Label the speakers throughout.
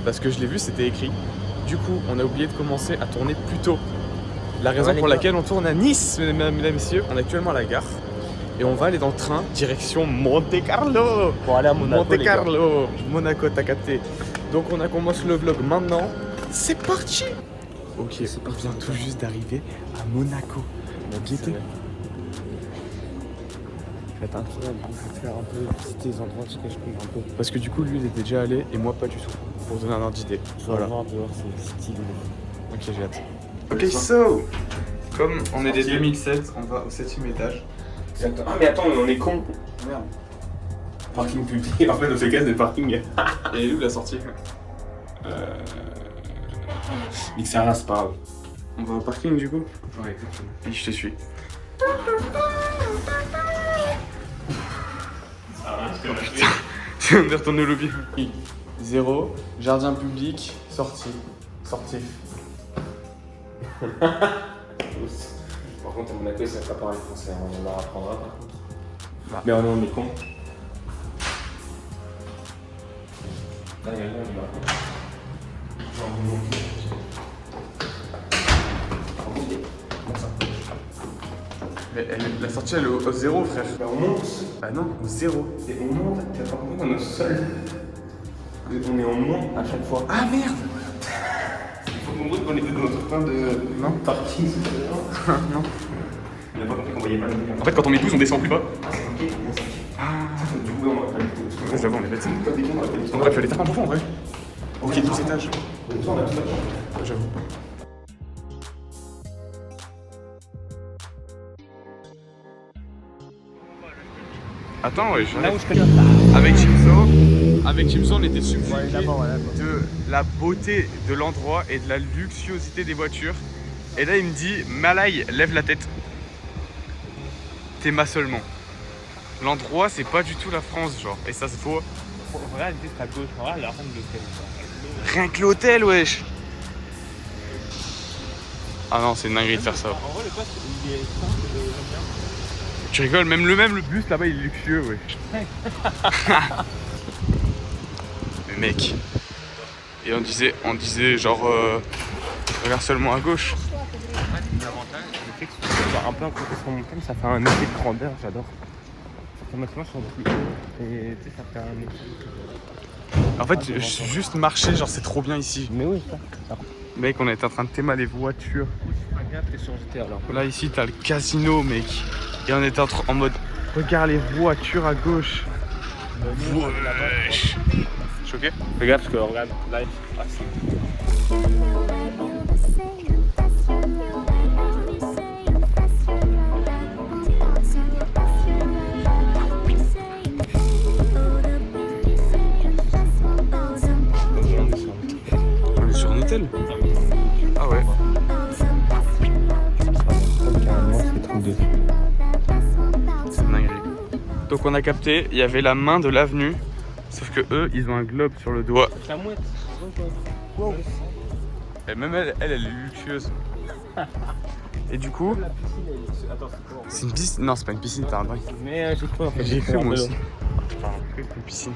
Speaker 1: parce que je l'ai vu, c'était écrit. Du coup, on a oublié de commencer à tourner plus tôt. La raison pour laquelle on tourne à Nice, mesdames et messieurs, on est actuellement à la gare. Et on va aller dans le train, direction Monte Carlo.
Speaker 2: Pour aller à Monaco,
Speaker 1: Monte Carlo, Monaco, t'as capté. Donc on a commencé le vlog maintenant. C'est parti. Ok, on vient tout juste d'arriver à Monaco. On a guetté.
Speaker 2: Faites un tour, je vais faire un peu visiter les endroits, je comprends un peu.
Speaker 1: Parce que du coup, lui, il était déjà allé et moi, pas du tout. Pour donner un ordre d'idée.
Speaker 2: Voilà. Voir dehors, c'est stylé.
Speaker 1: Ok, j'ai hâte. Ok, so, comme on est des 2007, on va au 7ème étage.
Speaker 2: Ah, mais attends, on est con.
Speaker 1: Merde.
Speaker 2: Parking public, en fait, on fait casse de parking.
Speaker 1: Et où la sortie
Speaker 2: XR1, c'est pas grave.
Speaker 1: On va au parking du coup.
Speaker 2: Ouais, exactement.
Speaker 1: Oui, je te suis. On est retourné au lobby. 0, jardin public, sortie. Sortie.
Speaker 2: Par contre, à Monaco, c'est pas pareil français, on leur apprendra par contre. Bah. Mais on est con. Là, il y a rien, on va.
Speaker 1: Mais la sortie elle est au 0, frère.
Speaker 2: Bah, on monte.
Speaker 1: Bah non, au 0.
Speaker 2: Et on monte, t'as pas compris qu'on est seul. On est en monte à chaque fois.
Speaker 1: Ah merde.
Speaker 2: Il faut comprendre qu'on était dans notre train de.
Speaker 1: Non.
Speaker 2: Parking,
Speaker 1: Non.
Speaker 2: On a pas compris qu'on voyait pas le mur.
Speaker 1: En fait, quand on est 12, on descend plus bas.
Speaker 2: Ah, c'est ok, du coup, on va pas le
Speaker 1: Ouais, j'avoue, on est bêtes. En vrai, tu vas les taper un peu en vrai. Ok, 12 étages.
Speaker 2: On a tout
Speaker 1: J'avoue. Attends, ouais,
Speaker 2: là où je connais.
Speaker 1: Avec Jimso, on était subjugués de la beauté de l'endroit et de la luxuosité des voitures. Et là, il me dit, Malay, lève la tête. T'es ma seulement. L'endroit, c'est pas du tout la France, genre. Et ça se voit.
Speaker 2: Regarde, juste à gauche, regarde la reine de l'hôtel.
Speaker 1: Rien que l'hôtel, wesh. Ah non, c'est une dinguerie de faire ça.
Speaker 2: En vrai, le poste, il est simple, j'aime bien.
Speaker 1: Tu rigoles, même le bus là-bas, il est luxueux, wesh. Mais mec. Et on disait genre, regarde seulement à gauche.
Speaker 2: L'avantage, le fait que tu sois un peu à côté sur mon thème, ça fait un effet de grandeur, j'adore. Ça fait maintenant, je suis un peu plus haut et tu sais, ça fait un effet.
Speaker 1: En fait, juste marcher, genre c'est trop bien ici.
Speaker 2: Mais oui, ça.
Speaker 1: Mec, on était en train de théma les voitures.
Speaker 2: Regarde, t'es sur GTA alors.
Speaker 1: Là, ici, t'as le casino, mec. Et on était en mode, regarde les voitures à gauche. Wesh. Choqué?
Speaker 2: Regarde, parce que regarde, là,
Speaker 1: On est sur un hôtel. Ah ouais. C'est une dinguerie. Donc on a capté, il y avait la main de l'avenue. Sauf que eux, ils ont un globe sur le doigt.
Speaker 2: La mouette.
Speaker 1: Et même elle est luxueuse. Et du coup,
Speaker 2: Attends,
Speaker 1: c'est une piscine. Non, c'est pas une piscine, t'as un dingue.
Speaker 2: mais j'ai cru en fait.
Speaker 1: J'ai cru moi aussi. Enfin, une piscine.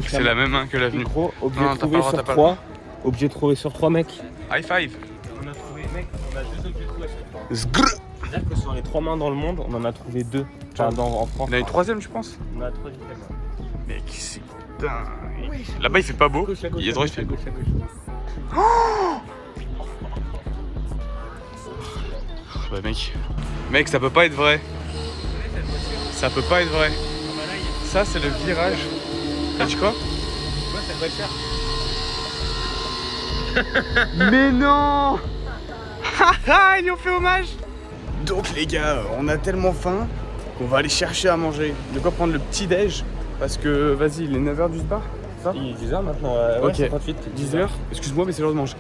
Speaker 1: C'est la même main que l'avenue.
Speaker 2: Micro, objet
Speaker 1: Non, t'as pas le
Speaker 2: trouvé
Speaker 1: droit,
Speaker 2: sur
Speaker 1: t'as pas
Speaker 2: 3. Objet trouvé sur 3, mec.
Speaker 1: High five.
Speaker 2: On a trouvé, mec, on a 2 objets trouvés sur 3.
Speaker 1: Zgrr.
Speaker 2: C'est-à-dire que sur les 3 mains dans le monde, on en a trouvé 2. Enfin, en France.
Speaker 1: Il y en a une troisième, je pense.
Speaker 2: On a 3 différents.
Speaker 1: Mec, c'est dingue. Là-bas, il fait pas beau. Il y a droit, il fait beau. Ouais, mec, ça peut pas être vrai. Ça peut pas être vrai. Ça, c'est le virage. T'as dit quoi?
Speaker 2: Ouais, ça doit être cher.
Speaker 1: Mais non. Haha, ils lui ont fait hommage. Donc les gars, on a tellement faim qu'on va aller chercher à manger. De quoi prendre le petit déj. Parce que, vas-y, il est 9h du bar. Ça
Speaker 2: Il est 10h maintenant.
Speaker 1: Ok,
Speaker 2: 58,
Speaker 1: 10h. Excuse-moi, mais c'est l'heure de manger.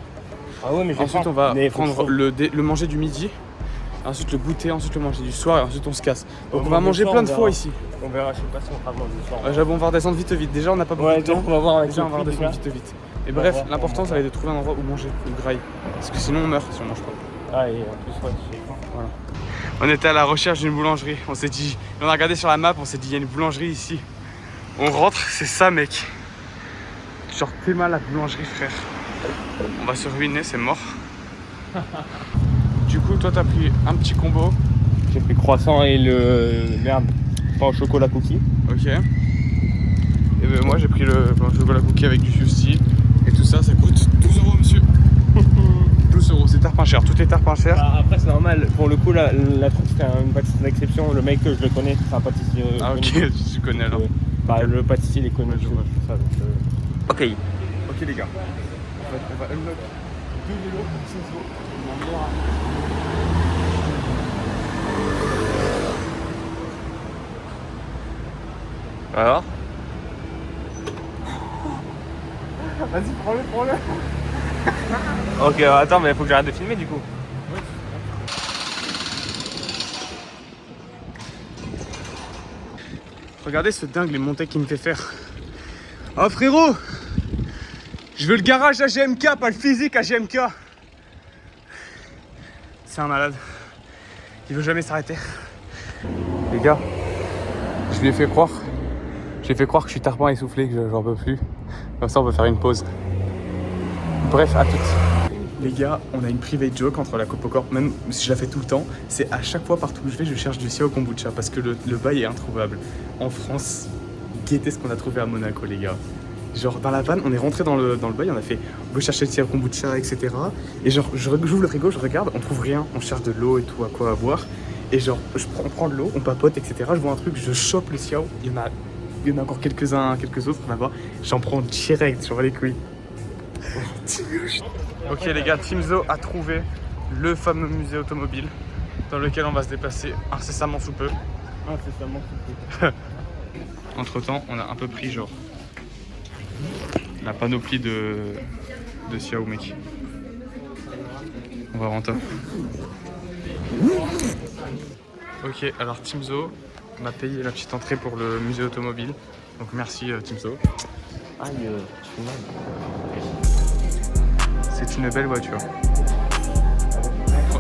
Speaker 2: Ah ouais, mais j'ai
Speaker 1: Ensuite,
Speaker 2: faim.
Speaker 1: on va
Speaker 2: Mais
Speaker 1: prendre le manger du midi. Ensuite, le goûter. Ensuite, le manger du soir. Et ensuite, on se casse. Donc, on va
Speaker 2: mange
Speaker 1: manger
Speaker 2: le soir,
Speaker 1: plein de
Speaker 2: on
Speaker 1: fois
Speaker 2: verra.
Speaker 1: ici.
Speaker 2: On verra, je sais pas si on fera manger le soir.
Speaker 1: Ouais, j'avoue, on va redescendre vite. Déjà, on n'a pas beaucoup
Speaker 2: Ouais,
Speaker 1: de temps.
Speaker 2: donc on va voir avec
Speaker 1: Déjà, on va
Speaker 2: le prix,
Speaker 1: redescendre vite. Et
Speaker 2: On va
Speaker 1: bref,
Speaker 2: voir
Speaker 1: l'important,
Speaker 2: comment
Speaker 1: ça va être de trouver un endroit où manger, où graille. Parce que sinon, on meurt si on mange pas.
Speaker 2: Ah, et en plus, ouais, j'ai faim.
Speaker 1: Voilà. On était à la recherche d'une boulangerie. On s'est dit, on a regardé sur la map, on s'est dit, il y a une boulangerie ici. On rentre, c'est ça, mec. Genre Théma la boulangerie frère. On va se ruiner, c'est mort. Du coup toi t'as pris un petit combo.
Speaker 2: J'ai pris croissant et le merde, pain au chocolat cookie.
Speaker 1: Ok. Et ben moi j'ai pris le pain au chocolat cookie avec du fusti. Et tout ça, ça coûte 12 € monsieur. 12 €, c'est tarpin cher, tout est tarpin cher.
Speaker 2: Ah, après c'est normal, pour le coup la truc c'était une pâtisserie d'exception, le mec je le connais, c'est un pâtissier.
Speaker 1: Ah ok, tu connais alors.
Speaker 2: Bah, le pâtissier il est connu, je vois ça donc. Ok.
Speaker 1: Ok les gars. On va unlock 2 vélos pour 6 €.
Speaker 2: Alors
Speaker 1: Vas-y, prends-le.
Speaker 2: Ok, attends, mais faut que j'arrête de filmer du coup.
Speaker 1: Regardez ce dingue les montées qu'il me fait faire. Oh frérot, je veux le garage AGMK, pas le physique AGMK. C'est un malade. Il veut jamais s'arrêter. Les gars, je lui ai fait croire. J'ai fait croire que je suis tarpin essoufflé, que j'en peux plus. Comme ça on peut faire une pause. Bref, à toutes. Les gars, on a une private joke entre la Copocorp, même si je la fais tout le temps, c'est à chaque fois partout où je vais, je cherche du Sia au kombucha parce que le bail est introuvable. En France, guettez ce qu'on a trouvé à Monaco, les gars. Genre dans la vanne, on est rentré dans le bail, on a fait on veut chercher le Sia au kombucha, etc. Et genre, j'ouvre le frigo, je regarde, on trouve rien, on cherche de l'eau et tout, à quoi à boire. Et genre, on prend de l'eau, on papote, etc. Je vois un truc, je chope le Sia, il y en a encore quelques autres là-bas. J'en prends direct, j'en vois les couilles. Ok les gars, Teamzo a trouvé le fameux musée automobile dans lequel on va se déplacer incessamment sous peu. Entre temps, on a un peu pris genre la panoplie de Xiao mec. On va rentrer. Ok, alors Teamzo m'a payé la petite entrée pour le musée automobile. Donc merci Teamzo.
Speaker 2: Aïe, tu fais mal.
Speaker 1: C'est une belle voiture.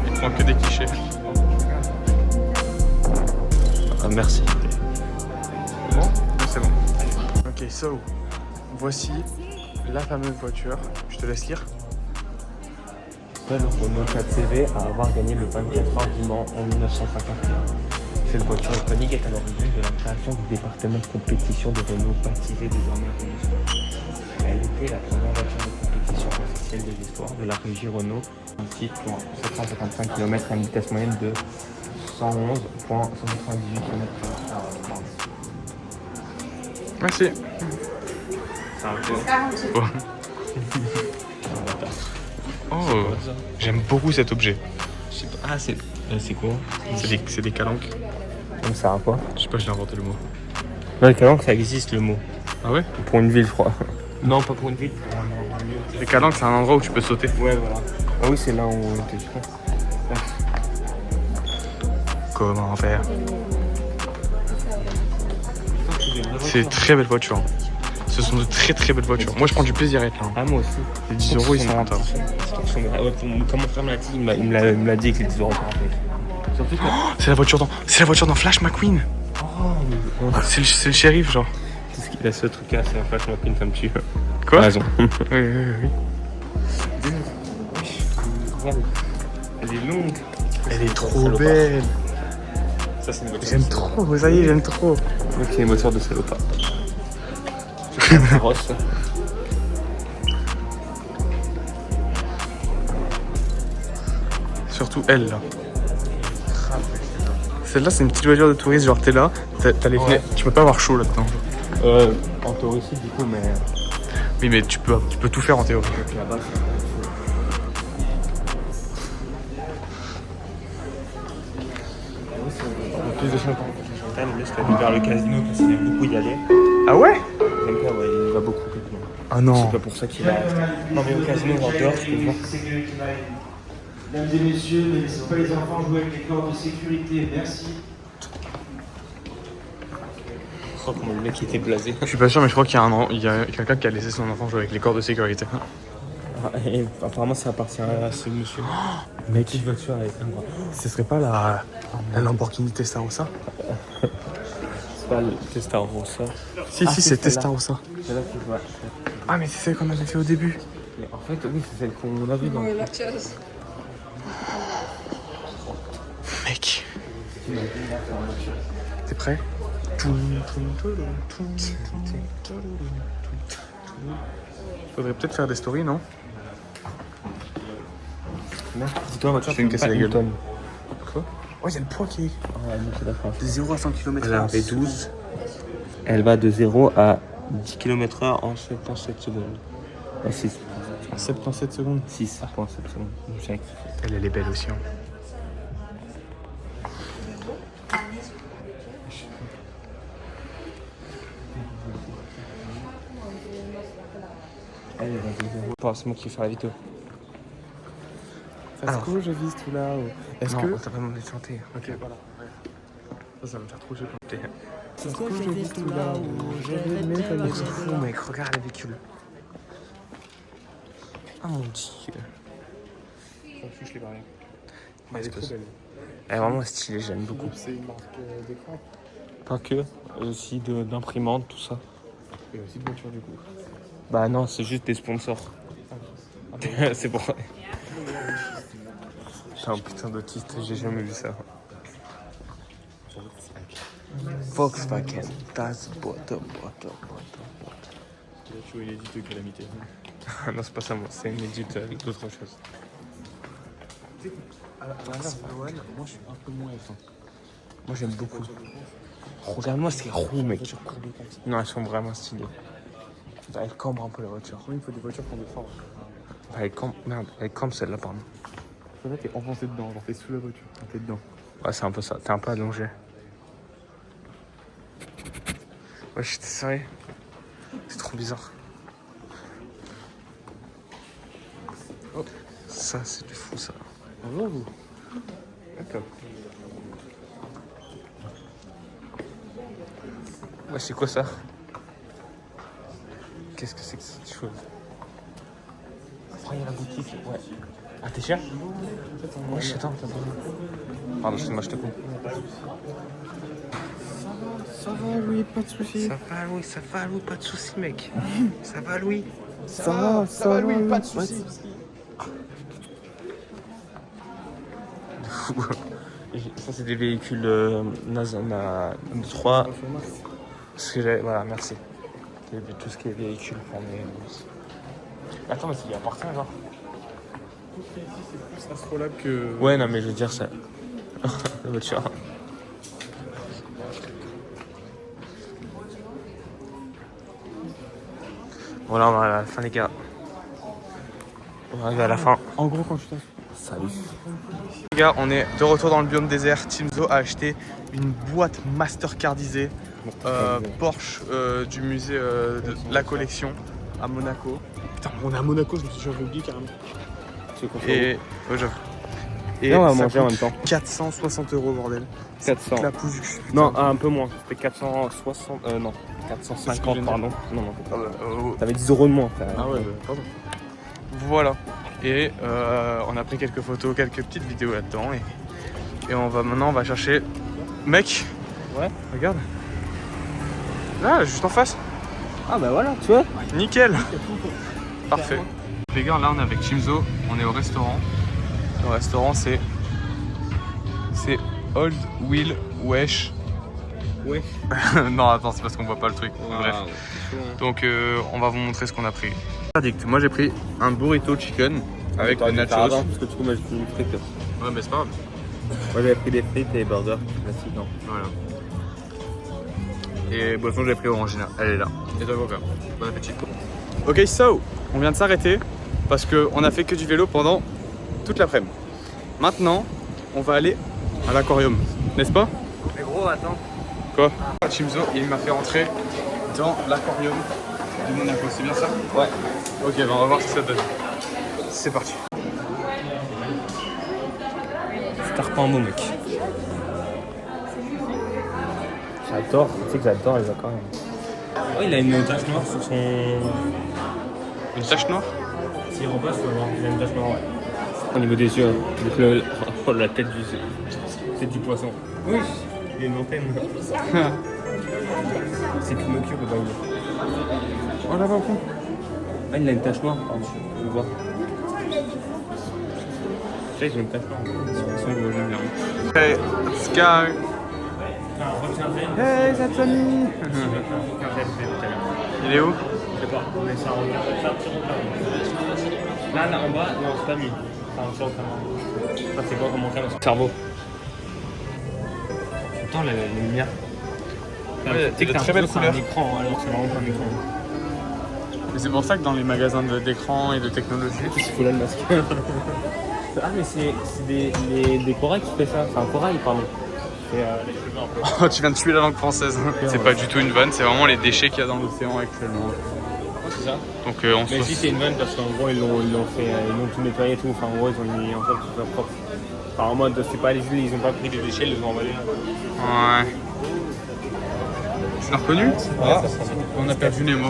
Speaker 1: Il prend que des clichés.
Speaker 2: Ah, merci.
Speaker 1: C'est bon ? C'est bon. Ok, so, voici la fameuse voiture. Je te laisse lire.
Speaker 2: Seul Renault 4CV à avoir gagné le 24 heures du Mans en 1951. Cette voiture iconique est à l'origine de la création du département de compétition de Renault baptisé désormais Renault. Elle était la première voiture de compétition officielle de l'histoire de la régie Renault, ainsi pour 755 km à une vitesse moyenne de 111,198 km/h.
Speaker 1: Merci.
Speaker 2: C'est un peu.
Speaker 1: Oh, j'aime beaucoup cet objet.
Speaker 2: Ah, c'est quoi?
Speaker 1: C'est des calanques.
Speaker 2: Donc ça a quoi?
Speaker 1: Je sais pas, j'ai inventé le mot.
Speaker 2: Non, les calanques, ça existe le mot.
Speaker 1: Ah ouais?
Speaker 2: Pour une ville, je crois. Non, pas pour une ville.
Speaker 1: Les calanques, c'est un endroit où tu peux sauter.
Speaker 2: Ouais, voilà. Ah oui, c'est là où on était, je crois.
Speaker 1: Comment faire? C'est une très belle voiture. Ce sont de très très belles voitures. Moi je prends du plaisir à être là.
Speaker 2: Ah, moi aussi.
Speaker 1: Les 10 € ils sont rentables.
Speaker 2: Comme mon frère me l'a dit, il me l'a dit avec les 10 € par rapport. Surtout que.
Speaker 1: Oh, c'est la voiture dans Flash McQueen.
Speaker 2: Oh,
Speaker 1: C'est le shérif genre.
Speaker 2: c'est ce qu'il a ce truc là, c'est un Flash McQueen, ça me tue.
Speaker 1: Quoi?
Speaker 2: T'as raison.
Speaker 1: Oui.
Speaker 2: Elle est longue.
Speaker 1: Elle est trop belle.
Speaker 2: Ça, c'est une voiture.
Speaker 1: J'aime trop, ça y est, j'aime trop.
Speaker 2: Ok, c'est une voiture de salopard. C'est un carrosse.
Speaker 1: Surtout elle là. Celle-là c'est une petite voiture de touriste, genre t'es là, t'as les fenêtres, tu peux pas avoir chaud là-dedans.
Speaker 2: En théorie aussi, du coup, mais.
Speaker 1: Oui mais tu peux tout faire en théorie.
Speaker 2: Là-bas, plus de 50 ans, il laisse vers le casino parce qu'il aime beaucoup y aller.
Speaker 1: Ah ouais?
Speaker 2: Même pas, ouais, il va beaucoup.
Speaker 1: Ah non.
Speaker 2: C'est pas pour ça qu'il va. Non, mais au casino, en dehors, je peux voir.
Speaker 3: Mesdames et messieurs, ne laissez pas les enfants jouer avec les cordes de sécurité. Merci.
Speaker 2: Oh, comment le mec était blasé.
Speaker 1: Je suis pas sûr mais je crois qu'il y a quelqu'un qui a laissé son enfant jouer avec les cordes de sécurité.
Speaker 2: Ah, et apparemment, ça appartient à ce monsieur.
Speaker 1: Mec,
Speaker 2: Qui voiture avec un bras.
Speaker 1: ce serait pas la Lamborghini Testarossa?
Speaker 2: C'est pas le Testarossa.
Speaker 1: Si, c'est Testarossa.
Speaker 2: C'est là que je vois.
Speaker 1: Ah, mais c'est celle qu'on avait fait au début.
Speaker 2: Mais en fait, oui, c'est celle qu'on a vue dans
Speaker 4: Oui, la chaise.
Speaker 1: Mec. T'es prêt? Faudrait peut-être faire des stories, non?
Speaker 2: Dis-toi, voiture,
Speaker 1: Je fais une casse à la gueule.
Speaker 2: Newton.
Speaker 1: Quoi? Oh, il y a le poids qui est.
Speaker 2: Ah, non, c'est d'accord.
Speaker 1: De 0 à 100 km/h.
Speaker 2: Elle a un V12. Elle va de 0 à 10 km/h en 77 secondes. Ah, 6.
Speaker 1: En 77 secondes.
Speaker 2: 6,7 secondes. J'ai kiffé.
Speaker 1: Elle est belle aussi. Hein.
Speaker 2: Elle va de 0. Pas, c'est moi qui vais faire la vidéo.
Speaker 1: Alors, je vise tout là-haut. Est-ce
Speaker 2: Non,
Speaker 1: que.
Speaker 2: t'as pas demandé de chanter.
Speaker 1: Ok, voilà. Ça va me faire trop chier.
Speaker 2: C'est quoi, je vis tout là-haut. Je vais me mettre. On s'en fout, mec. Regarde le véhicule. Ah mon dieu.
Speaker 1: Ça fiche les barrières.
Speaker 2: Ouais,
Speaker 1: Elle est trop belle.
Speaker 2: Elle est vraiment stylée, j'aime beaucoup.
Speaker 1: C'est une marque d'écran.
Speaker 2: Pas que, aussi d'imprimante, tout ça.
Speaker 1: Et aussi de voiture du coup.
Speaker 2: Bah non, c'est juste des sponsors. C'est pour. J'ai un putain d'autiste, j'ai jamais vu ça. Volkswagen, das bottom.
Speaker 1: Tu vois, il est dit de calamité.
Speaker 2: Non, c'est pas ça, moi, c'est une édite d'autre chose.
Speaker 1: Moi je suis un peu moins F1.
Speaker 2: Moi j'aime beaucoup. Regarde-moi ces roues, mec. Non, elles sont vraiment stylées. Elles cambrent un peu la voiture.
Speaker 1: Il faut des voitures qui ont des formes.
Speaker 2: Elle cambre, merde, elle cambre celle-là, pardon.
Speaker 1: Là, t'es enfoncé dedans, genre t'es sous la voiture, t'es dedans.
Speaker 2: Ouais, c'est un peu ça, t'es un peu allongé. Ouais, j'étais sérieux. C'est trop bizarre. Oh, ça, c'est du fou, ça.
Speaker 1: Bonjour vous. D'accord.
Speaker 2: Ouais, c'est quoi ça? Qu'est-ce que c'est que cette chose? Oh, il y a la boutique, ouais. Ah, t'es cher? Ouais, je attends, t'as besoin. Pardon, excuse-moi, je te coupe.
Speaker 1: Ça va Louis, pas de soucis.
Speaker 2: Ça va, Louis, pas de soucis, mec. Ça va, Louis?
Speaker 1: Ça va Louis, pas de soucis.
Speaker 2: Ça, c'est des véhicules Nazana 3. Ce que j'ai, voilà, merci. Tout ce qui est véhicule pour mes. Attends, mais c'est il appartient, genre.
Speaker 1: C'est plus Astrolabe que.
Speaker 2: Ouais, non, mais je veux dire ça. La voiture. Voilà, on arrive à la fin, les gars. On arrive à la fin.
Speaker 1: En gros, quand tu t'assois.
Speaker 2: Salut.
Speaker 1: Les gars, on est de retour dans le biome désert. Teamzo a acheté une boîte Mastercardisée Porsche du musée de la collection à Monaco. Putain, on est à Monaco, j'avais oublié carrément. Et j'avoue. Et
Speaker 2: on va
Speaker 1: ça
Speaker 2: manger en
Speaker 1: coûte
Speaker 2: même temps.
Speaker 1: 460 €, bordel.
Speaker 2: 400.
Speaker 1: La pousse du cul.
Speaker 2: Non, un peu moins. C'était 460. Non, 450, pardon. Non. T'avais 10 € de moins, frère.
Speaker 1: Ah ouais, pardon. Voilà. Et on a pris quelques photos, quelques petites vidéos là-dedans. Et maintenant, on va chercher. Mec.
Speaker 2: Ouais.
Speaker 1: Regarde. Là, juste en face.
Speaker 2: Ah bah voilà, tu vois.
Speaker 1: Nickel. Parfait. Les gars, là, on est avec Teamzo. On est au restaurant. Le restaurant, c'est Old Will Wesh.
Speaker 2: Ouais.
Speaker 1: Non, attends, c'est parce qu'on voit pas le truc. Bref. Donc, on va vous montrer ce qu'on a pris. Verdict. Moi, j'ai pris un burrito chicken avec des nachos.
Speaker 2: Parce que du coup, moi j'ai pris une frite.
Speaker 1: Ouais, mais c'est pas grave.
Speaker 2: Moi j'avais pris des frites et des burgers. Classique, non.
Speaker 1: Voilà. Et boisson, j'ai pris Orangina. Elle est là. Et toi, Coca. Bon appétit. Ok, so, on vient de s'arrêter parce qu'on a fait que du vélo pendant toute l'après-midi. Maintenant, on va aller à l'aquarium, n'est-ce pas?
Speaker 2: Mais gros, attends.
Speaker 1: Quoi? Teamzo, il m'a fait rentrer dans l'aquarium de Monaco, c'est bien ça?
Speaker 2: Ouais.
Speaker 1: Ok, ben on va voir ce que ça donne. C'est parti.
Speaker 2: Star pas un mot, mec. J'adore, tu sais que j'adore les aquariums. Oh, il a une tache noire sur son.
Speaker 1: Une tache noire?
Speaker 2: S'il repasse, il va voir qu'il a une tache noire, ouais. Au niveau des yeux, oh, la tête du poisson. Oui, il y a une antenne. C'est Pinocchio que pas.
Speaker 1: Oh là-bas au fond.
Speaker 2: Ah, il a une tache noire, pardon. Je le vois. Tu sais, j'ai une tache noire.
Speaker 1: J'aime bien. Hey, Sky. Hey, that's me. Il est où?
Speaker 2: Je sais pas, mais ça regarde. Là, en bas, non, c'est pas mis. Ça sur le caméra. Ça, c'est quoi comme caméra? Cerveau. Attends, les lumières.
Speaker 1: Ouais, il y a de très belles couleurs.
Speaker 2: C'est un écran, alors c'est vraiment pas un écran.
Speaker 1: Mais c'est pour ça que dans les magasins d'écran et de technologie,
Speaker 2: Il faut là le masque. Ah, mais c'est des corails qui fait ça. C'est un corail, pardon. C'est les cheveux un peu.
Speaker 1: oh, tu viens de tuer la langue française. C'est pas du tout une vanne, c'est vraiment les déchets qu'il y a dans l'océan actuellement.
Speaker 2: C'est ça.
Speaker 1: Donc on
Speaker 2: Mais
Speaker 1: se...
Speaker 2: si c'est une vanne parce qu'en gros ils l'ont tout nettoyé et tout. Enfin en gros ils ont mis en sorte que ce soit propre. Enfin en mode c'est pas les îles, ils ont pas pris des déchets, ils les ont emballés là.
Speaker 1: Ouais. Tu l'as reconnu? Ah, on a perdu Nemo.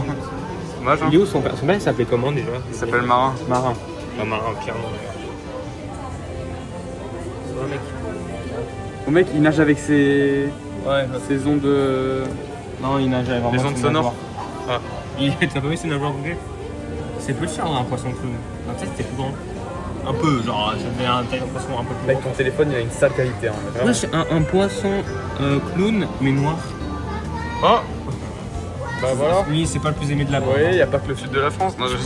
Speaker 1: Dommage, hein.
Speaker 2: Il est où son père? Son père il s'appelait comment déjà?
Speaker 1: Il s'appelle Marin.
Speaker 2: Marin. Pas Marin, clairement. C'est vrai mec.
Speaker 1: Au mec, il nage avec ses ondes.
Speaker 2: Non il nage avec vraiment
Speaker 1: Les ondes sonores. Ah.
Speaker 2: T'as pas vu ses nageoires bouger? C'est plus cher un poisson clown. En fait c'était plus grand. Un peu, genre ça devait un poisson un peu plus
Speaker 1: Mec,
Speaker 2: grand.
Speaker 1: ton téléphone il a une sale qualité. Hein,
Speaker 2: Ouais, c'est un poisson clown mais noir.
Speaker 1: Oh. Bah voilà.
Speaker 2: Lui c'est pas le plus aimé de la bande.
Speaker 1: Oui, il n'y a pas que le sud de la France. Non, je...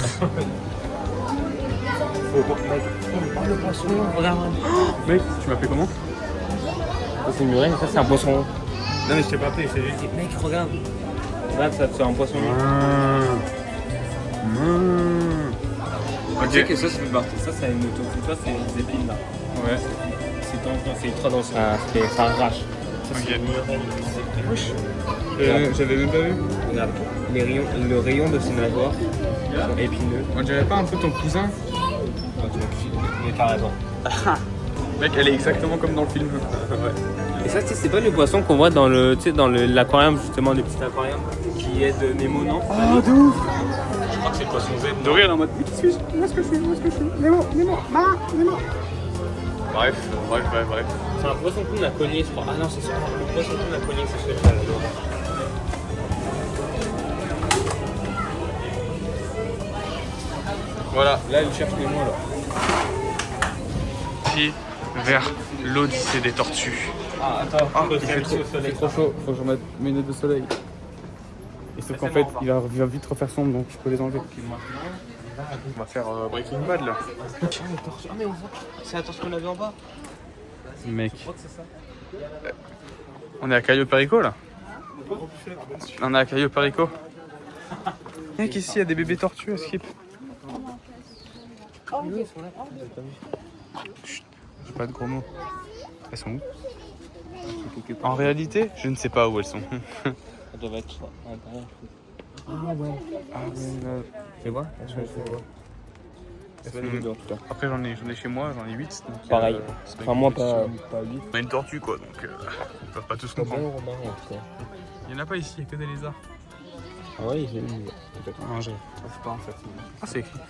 Speaker 2: Le poisson, regarde.
Speaker 1: Mec, tu m'appelles comment?
Speaker 2: Ça c'est une murène, ça c'est un poisson. Non mais je t'ai pas appelé, c'est juste dit, mec regarde. Là ça c'est un poisson.
Speaker 1: Ok.
Speaker 2: Tu sais que ça fait partie, ça c'est une auto, tu vois c'est des épines là.
Speaker 1: Ouais.
Speaker 2: C'est ultra dense, ça arrache. Ça
Speaker 1: Ok.
Speaker 2: c'est une murène.
Speaker 1: J'avais même pas vu.
Speaker 2: Regarde, le rayon de ses nageoires sont épineux.
Speaker 1: On dirait pas un peu ton cousin?
Speaker 2: Mais t'as raison.
Speaker 1: Mec, elle est exactement comme dans le film.
Speaker 2: Ouais. Et ça, tu sais, c'est pas les poissons qu'on voit dans l'aquarium, justement, les petits aquariums qui aident Nemo, non?
Speaker 1: Oh, de ouf!
Speaker 2: Je crois que c'est le poisson zèbre.
Speaker 1: Dory, elle est en mode, mais qui suis-je? Où est-ce que je suis? Nemo, Marin, Nemo. Bref.
Speaker 2: C'est un poisson clown à cogner, je crois. Ah non, c'est ça. Le poisson clown à cogner, c'est celui-là, là.
Speaker 1: Voilà.
Speaker 2: Là, il cherche Nemo, là.
Speaker 1: Pied vers l'Odyssée des tortues.
Speaker 2: Ah, attends,
Speaker 1: Il fait trop chaud, faut que je remette mes lunettes de soleil. Et sauf qu'en fait, il va vite refaire sombre, donc je peux les enlever. On va faire Breaking Bad là.
Speaker 2: Ah, mais on voit, c'est la torche qu'on avait en bas.
Speaker 1: Mec,
Speaker 2: Je crois que c'est ça.
Speaker 1: on est à Cayo Perico là. On est à Cayo Perico. Mec, ici il y a des bébés tortues à Skip. Chut, j'ai pas de gros mots. Elles sont où? En réalité, je ne sais pas où elles sont.
Speaker 2: Ça doit être à l'intérieur. Ah ouais. Tu vois?
Speaker 1: Après j'en ai chez moi, j'en ai 8. Donc,
Speaker 2: Pareil.
Speaker 1: c'est pas
Speaker 2: Enfin,
Speaker 1: une
Speaker 2: moi,
Speaker 1: compétition.
Speaker 2: pas 8.
Speaker 1: On a une tortue quoi, donc ils peuvent pas tous comprendre. Il y en a pas ici, il y a que des lézards.
Speaker 2: Ah ouais, j'ai une.
Speaker 1: Manger. C'est pas en fait. Ah, c'est écrit.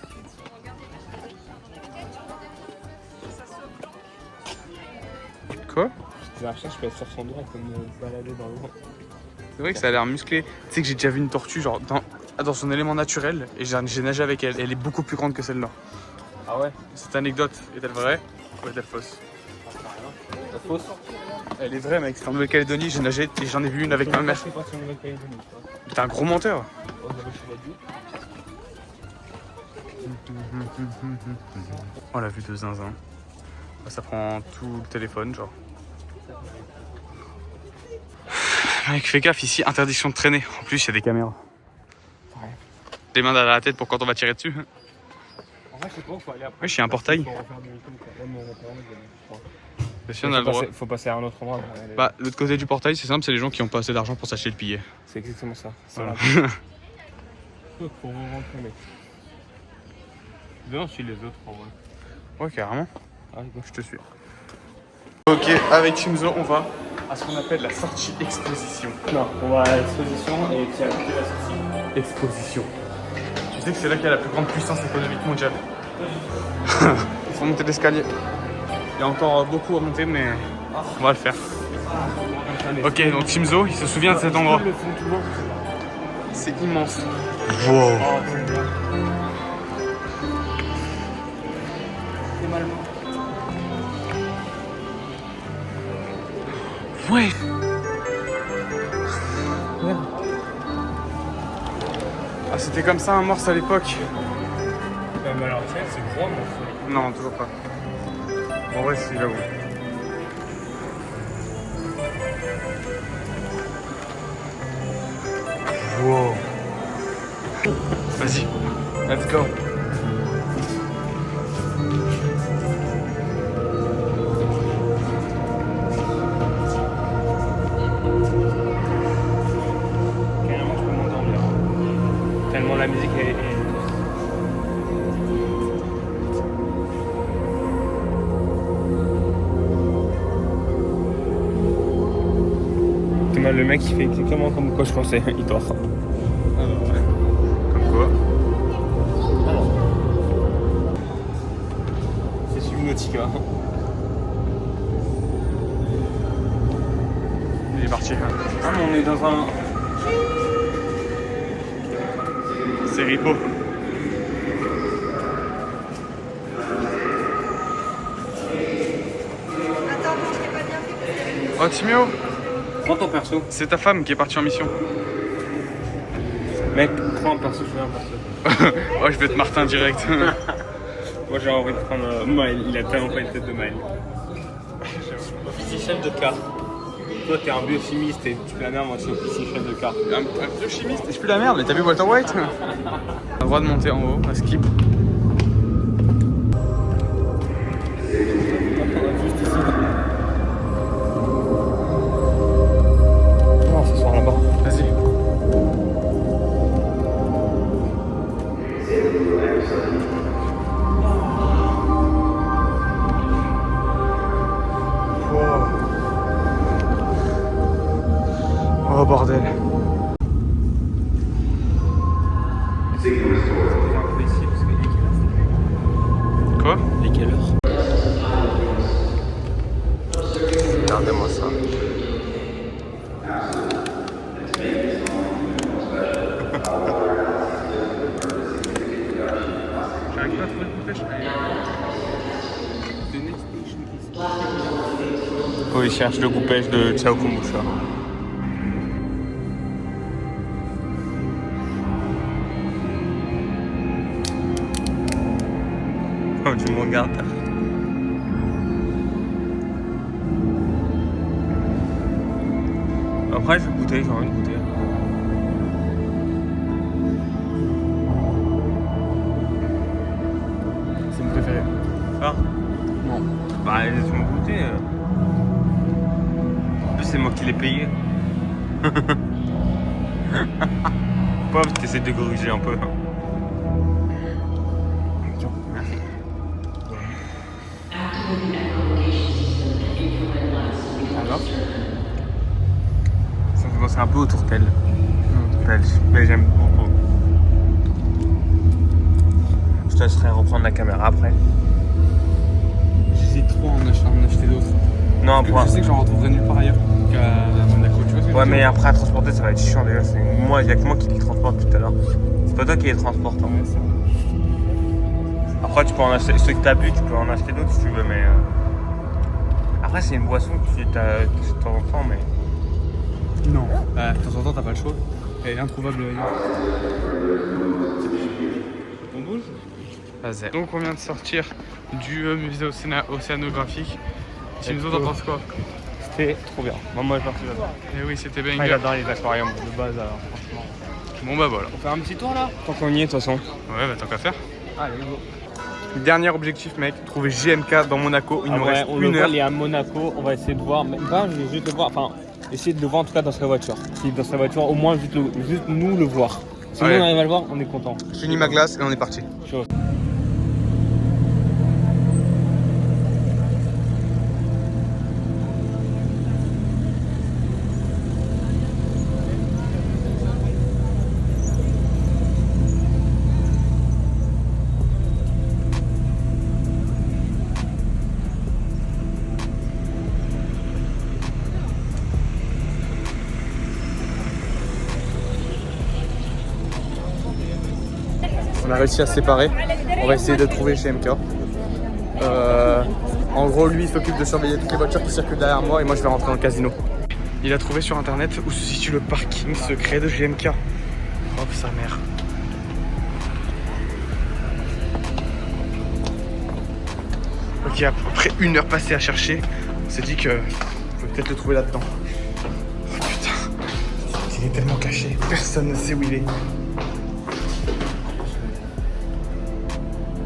Speaker 1: Quoi?
Speaker 2: La recherche, je peux être sur son doigt comme me balader dans l'eau.
Speaker 1: C'est vrai que ça a l'air musclé. Tu sais que j'ai déjà vu une tortue genre dans son élément naturel et j'ai nagé avec elle. Elle est beaucoup plus grande que celle-là.
Speaker 2: Ah ouais?
Speaker 1: Cette anecdote est-elle vraie ou est-elle fausse?
Speaker 2: La fausse?
Speaker 1: Elle est vraie mec, c'est en Nouvelle-Calédonie, j'ai nagé et j'en ai vu une avec ma mère.
Speaker 2: C'est pas sur Nouvelle-Calédonie.
Speaker 1: T'es un gros menteur. Oh la vue de zinzin. Ça prend tout le téléphone genre. Mec, fais gaffe ici, interdiction de traîner. En plus, il y a des caméras.
Speaker 2: Ouais.
Speaker 1: Les mains derrière la tête pour quand on va tirer dessus.
Speaker 2: En vrai, je sais pas, faut aller après.
Speaker 1: Oui, il y a un portail. Bien sûr, on a le droit.
Speaker 2: Faut passer à un autre endroit.
Speaker 1: Bah, l'autre côté du portail, c'est simple, c'est les gens qui ont pas assez d'argent pour s'acheter le billet.
Speaker 2: C'est exactement ça.
Speaker 1: Voilà.
Speaker 2: Faut rentrer, mec. Viens, on suit les autres en vrai.
Speaker 1: Ouais, carrément.
Speaker 2: Ah,
Speaker 1: Je te suis. Ok, avec Shimzo, on va à ce qu'on appelle la sortie exposition.
Speaker 2: non, on va à l'exposition et puis à la sortie.
Speaker 1: Exposition. Tu sais que c'est là qu'il y a la plus grande puissance économique mondiale. Il faut monter l'escalier. Il y a encore beaucoup à monter, mais on va le faire. Ok, donc Shimzo, il se souvient de cet endroit. C'est immense. Wow. Ouais. Ah, c'était comme ça un morse à l'époque.
Speaker 2: Mais alors, c'est gros, mon
Speaker 1: Non, toujours pas. En vrai, si, j'avoue. Wow. Vas-y, let's go.
Speaker 2: Carrément, je peux m'endormir. Tellement la musique est... Le mec il fait exactement comme quoi je pensais, il dort.
Speaker 1: Comme quoi?
Speaker 2: C'est Subnautica.
Speaker 1: Il est parti.
Speaker 2: Ah mais on est dans un...
Speaker 1: C'est Ripo. Oh Timéo,
Speaker 2: Prends ton perso.
Speaker 1: c'est ta femme qui est partie en mission.
Speaker 2: Mec, prends un perso, je veux un perso.
Speaker 1: Oh, je vais être Martin direct.
Speaker 2: Moi j'ai envie de prendre Maël, il a tellement pas une tête de Maël. Officier chef de car. Toi t'es un biochimiste et tu la merde, moi je suis officier chef de car.
Speaker 1: Un biochimiste, c'est plus la merde, mais t'as vu Walter White? On a le droit de monter en haut, à skip.
Speaker 2: Juste ici. Non, ce soir là-bas.
Speaker 1: Vas-y. Oh bordel. Quoi?
Speaker 2: Et quelle heure?
Speaker 1: Regardez-moi ça. J'arrive pas à trouver le pêche.
Speaker 2: Oh, il cherche le coupage de Ciao Kombucha. Oh, tu me regardes. Après, je vais goûter, j'ai envie de goûter.
Speaker 1: C'est mon préféré.
Speaker 2: Ah
Speaker 1: Non.
Speaker 2: bah, laisse-moi goûter. En plus, c'est moi qui l'ai payé. Pauvre, t'essaies de corriger un peu.
Speaker 1: Alors?
Speaker 2: Ça me fait penser un peu au tourtel. Belge, mais j'aime beaucoup. Je te laisserai reprendre la caméra après.
Speaker 1: J'hésite trop à en acheter d'autres.
Speaker 2: Non,
Speaker 1: Je sais que j'en retrouverai nulle part ailleurs qu'à Monaco, tu vois ce que je veux
Speaker 2: Ouais,
Speaker 1: dire?
Speaker 2: mais après à transporter, ça va être chiant déjà. Moi, il y a que moi qui les transporte tout à l'heure. C'est pas toi qui les transporte. Hein.
Speaker 1: Ouais, ça.
Speaker 2: Après, tu peux en acheter ceux que t'as bu, tu peux en acheter d'autres si tu veux, mais. Après, c'est une boisson que tu as de temps en temps, mais.
Speaker 1: Non. Bah, de temps en temps, t'as pas le choix. Elle est introuvable ailleurs.
Speaker 2: On bouge.
Speaker 1: Vas-y. Donc, on vient de sortir du musée océanographique. Timzo, t'en penses quoi?
Speaker 2: C'était trop bien. Moi, je parti là-bas.
Speaker 1: Eh oui, c'était
Speaker 2: Après,
Speaker 1: banger.
Speaker 2: j'adore les aquariums de base, alors franchement.
Speaker 1: Bon, bah voilà.
Speaker 2: On fait un petit tour là? Tant qu'on y est, de toute façon.
Speaker 1: Ouais, bah tant qu'à faire.
Speaker 2: Allez, go.
Speaker 1: Dernier objectif, mec, trouver GMK dans Monaco. Il nous
Speaker 2: ouais,
Speaker 1: reste
Speaker 2: on
Speaker 1: une
Speaker 2: le
Speaker 1: heure.
Speaker 2: voit, il est à Monaco, on va essayer de voir. Même pas, je vais juste le voir. Enfin, essayer de le voir en tout cas dans sa voiture. Si dans sa voiture, au moins juste nous le voir. Si
Speaker 1: Ouais.
Speaker 2: nous on arrive à le voir, on est content.
Speaker 1: Je finis ma glace et on est parti.
Speaker 2: Chaud.
Speaker 1: On a réussi à se séparer. On va essayer de le trouver chez MK. En gros, lui, il s'occupe de surveiller toutes les voitures qui circulent derrière moi et moi, je vais rentrer dans le casino. Il a trouvé sur internet où se situe le parking secret de GMK. Hop, sa mère. Ok, après 1 heure passée à chercher, on s'est dit que on pouvait peut-être le trouver là-dedans. Oh putain, il est tellement caché, personne ne sait où il est.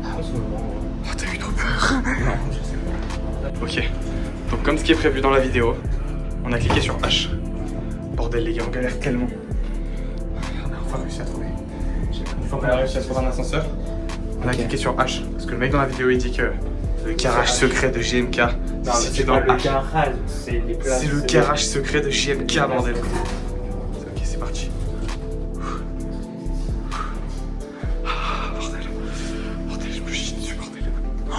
Speaker 1: Oh, t'as eu trop peur. Non, je sais pas. Ok, donc comme ce qui est prévu dans la vidéo, on a cliqué sur H. Bordel les gars, on galère tellement. On a enfin réussi à trouver. Une fois qu'on a réussi à trouver un ascenseur, on a cliqué sur H. Parce que le mec dans la vidéo il dit que le garage secret de GMK, c'est dans
Speaker 2: le
Speaker 1: H.
Speaker 2: garage, c'est les places.
Speaker 1: C'est le garage secret de GMK, bordel. Ok, c'est parti. Ah, bordel. Bordel, je me chie dessus, bordel. Oh.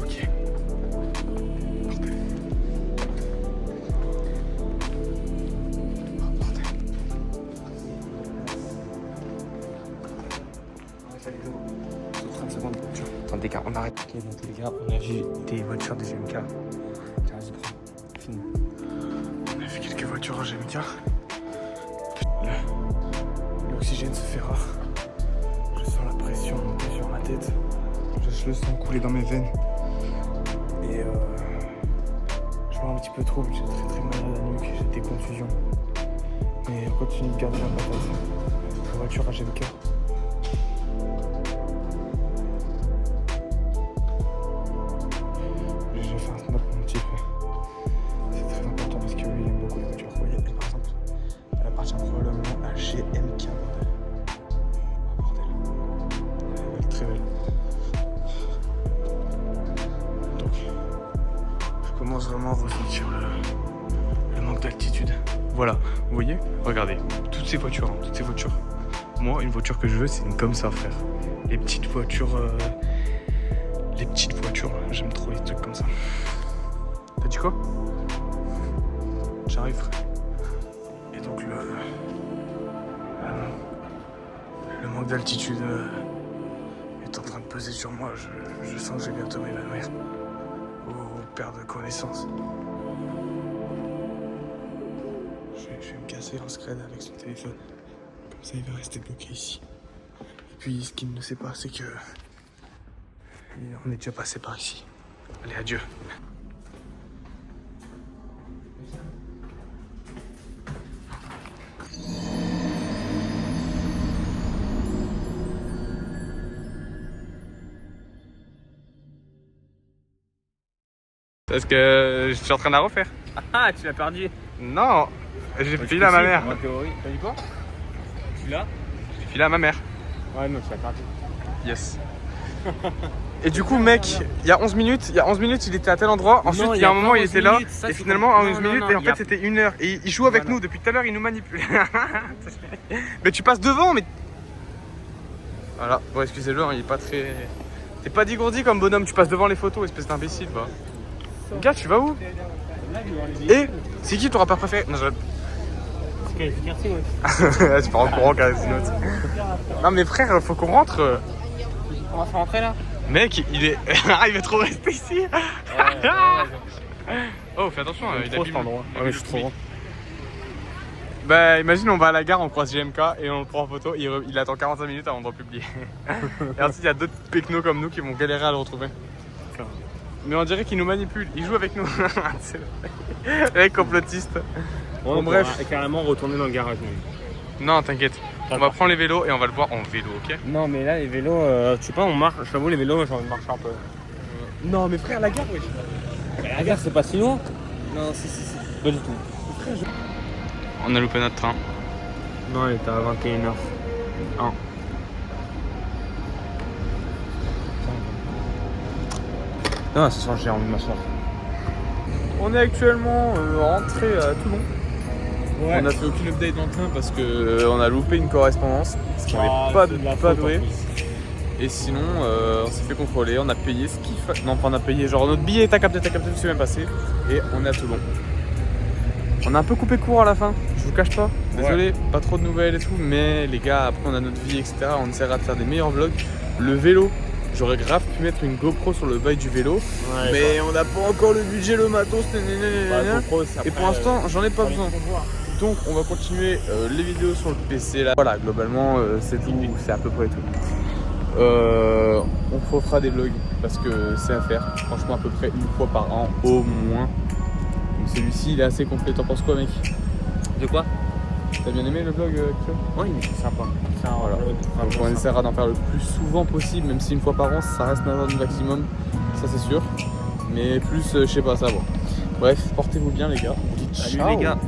Speaker 1: Ok. Bordel. Oh, bordel. 30 secondes. 30 d'écart, on arrête. Ok, donc les gars, on a vu des voitures de GMK. Tiens, vas-y, prends. Filme. On a vu quelques voitures en GMK. L'oxygène se fait rare. Je sens la pression monter sur ma tête. Je le sens couler dans mes veines. Et je vois un petit peu trouble. J'ai très mal à la nuque. J'ai des confusions. Mais on continue de garder la bataille. La voiture à GMK. Vraiment ressentir le manque d'altitude. Voilà, vous voyez, regardez, toutes ces voitures, moi une voiture que je veux c'est une comme ça frère. Les petites voitures, j'aime trop les trucs comme ça. T'as dit quoi? J'arrive frère. Et donc le manque d'altitude est en train de peser sur moi, je sens que je vais bientôt m'évanouir. Perdre de connaissance. Je vais me casser en scred avec son téléphone. Comme ça, il va rester bloqué ici. Et puis, ce qu'il ne sait pas, c'est que on est déjà passé par ici. Allez, adieu. Parce que je suis en train de la refaire.
Speaker 2: Ah, tu l'as perdu.
Speaker 1: Non, j'ai filé à ma mère.
Speaker 2: En théorie. T'as dit quoi? Tu l'as?
Speaker 1: J'ai filé à ma mère.
Speaker 2: Ouais, non, tu l'as perdu.
Speaker 1: Yes. Et du coup, mec, il y a 11 minutes, il était à tel endroit. Ensuite, il y a un moment, il était là. Et finalement, à 11 minutes, et en fait, c'était 1 heure. Et il joue avec nous depuis tout à l'heure, il nous manipule. Mais tu passes devant, mais. Voilà, bon, excusez-le, hein, il est pas très. T'es pas dégourdi comme bonhomme, tu passes devant les photos, espèce d'imbécile, va. Gars, tu vas où? Et c'est qui ton rappeur préféré? Non,
Speaker 2: C'est Cartier, ouais.
Speaker 1: Tu pars en courant, Cartier. Non, mais frère, faut qu'on rentre.
Speaker 2: On va se rentrer là?
Speaker 1: Mec, il est. Il va trop rester ici. Oh, fais attention, il a
Speaker 2: cet endroit. Ouais, mais je suis trop grand.
Speaker 1: Bah, imagine, on va à la gare, on croise GMK et on le prend en photo. Il attend 45 minutes avant de republier. Et ensuite, il y a d'autres pecnos comme nous qui vont galérer à le retrouver. Mais on dirait qu'il nous manipule, il joue avec nous. Le mec complotiste.
Speaker 2: Bon, bref. Carrément retourner dans le garage.
Speaker 1: Non, t'inquiète. On va prendre les vélos et on va le voir en vélo, ok?
Speaker 2: Non, mais là, les vélos, tu sais pas, on marche. Je t'avoue, les vélos, j'ai envie de marcher un peu.
Speaker 1: Non, mais frère, la gare, oui.
Speaker 2: La gare, c'est pas si loin? Non, si. Pas du tout.
Speaker 1: On a loupé notre train.
Speaker 2: Non, il était à 21h. Ah. Non, ce soir, j'ai envie de m'asseoir.
Speaker 1: On est actuellement rentré à Toulon.
Speaker 2: Ouais.
Speaker 1: On n'a fait aucune update dans le train parce qu'on a loupé une correspondance. Parce qu'on n'avait pas doué. Et sinon, on s'est fait contrôler, on a payé ce qu'il fallait. Non, on a payé genre notre billet, t'as capté, tout s'est même passé. Et on est à Toulon. On a un peu coupé court à la fin, je vous cache pas. Désolé, pas trop de nouvelles et tout. Mais les gars, après on a notre vie, etc. On essaiera de faire des meilleurs vlogs. Le vélo, J'aurais grave pu mettre une GoPro sur le bail du vélo, mais on n'a pas encore le budget, le matos, et pour l'instant j'en ai pas besoin. Donc on va continuer les vidéos sur le PC là. Voilà, globalement c'est tout, c'est à peu près tout. On refera des vlogs parce que c'est à faire, franchement à peu près une fois par an au moins. Donc celui-ci il est assez complet, t'en penses quoi mec?
Speaker 2: De quoi?
Speaker 1: T'as bien aimé le vlog actuel?
Speaker 2: Oui, mais c'est sympa.
Speaker 1: Voilà. Donc on essaiera d'en faire le plus souvent possible, même si une fois par an ça reste un maximum, ça c'est sûr. Mais plus, je sais pas, ça va. Bref, portez-vous bien les gars. On vous dit
Speaker 2: Salut
Speaker 1: ciao.
Speaker 2: les gars.